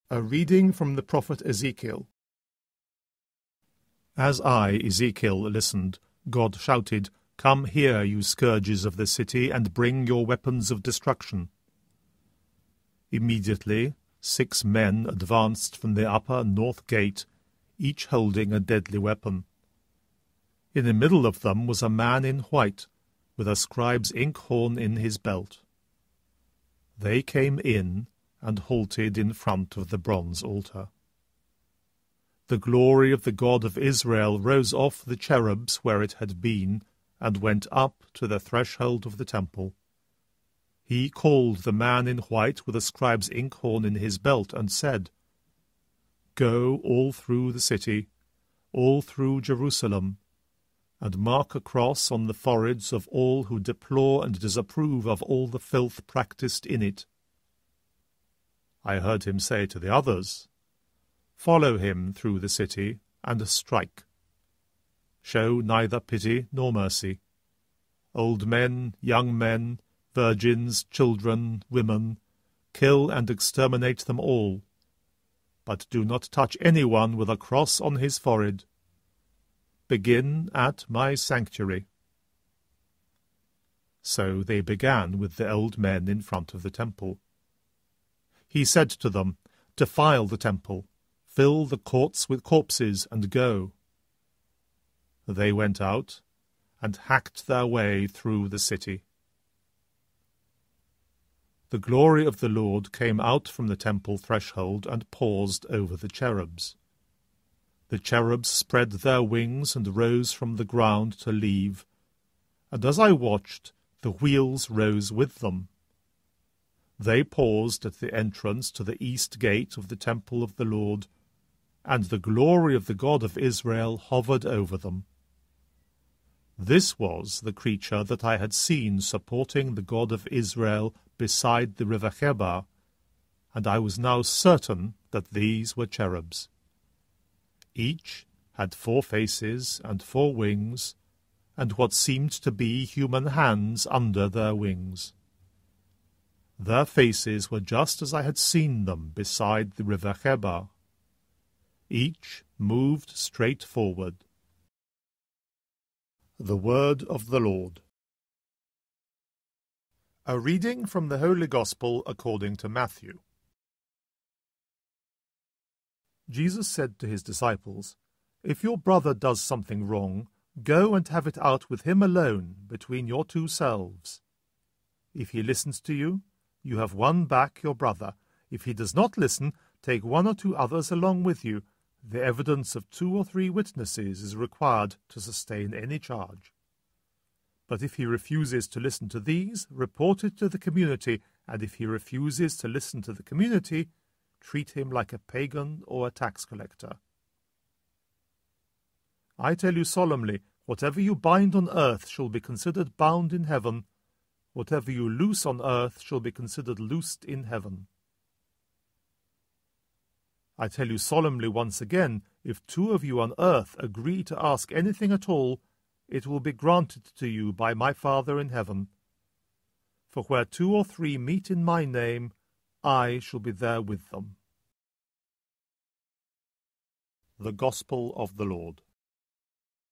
A reading from the prophet Ezekiel. As I, Ezekiel, listened, God shouted, "Come here, you scourges of the city, and bring your weapons of destruction." Immediately 6 men advanced from the upper north gate, each holding a deadly weapon. In the middle of them was a man in white, with a scribe's inkhorn in his belt. They came in and halted in front of the bronze altar. The glory of the God of Israel rose off the cherubs where it had been, and went up to the threshold of the temple. He called the man in white with a scribe's inkhorn in his belt, and said, "Go all through the city, all through Jerusalem, and mark a cross on the foreheads of all who deplore and disapprove of all the filth practised in it." I heard him say to the others, "Follow him through the city, and strike. Show neither pity nor mercy. Old men, young men, virgins, children, women, kill and exterminate them all. But do not touch anyone with a cross on his forehead. Begin at my sanctuary." So they began with the old men in front of the temple. He said to them, "Defile the temple, fill the courts with corpses, and go." They went out and hacked their way through the city. The glory of the Lord came out from the temple threshold and paused over the cherubs. The cherubs spread their wings and rose from the ground to leave, and as I watched, the wheels rose with them. They paused at the entrance to the east gate of the temple of the Lord, and the glory of the God of Israel hovered over them. This was the creature that I had seen supporting the God of Israel beside the river Chebar, and I was now certain that these were cherubs. Each had 4 faces and 4 wings, and what seemed to be human hands under their wings. Their faces were just as I had seen them beside the river Chebar. Each moved straight forward. The Word of the Lord. A reading from the Holy Gospel according to Matthew. Jesus said to his disciples, "If your brother does something wrong, go and have it out with him alone between your 2 selves. If he listens to you, you have won back your brother. If he does not listen, take 1 or 2 others along with you. The evidence of 2 or 3 witnesses is required to sustain any charge. But if he refuses to listen to these, report it to the community, and if he refuses to listen to the community, treat him like a pagan or a tax collector. I tell you solemnly, whatever you bind on earth shall be considered bound in heaven. Whatever you loose on earth shall be considered loosed in heaven. I tell you solemnly once again, if 2 of you on earth agree to ask anything at all, it will be granted to you by my Father in heaven. For where 2 or 3 meet in my name, I shall be there with them." The Gospel of the Lord.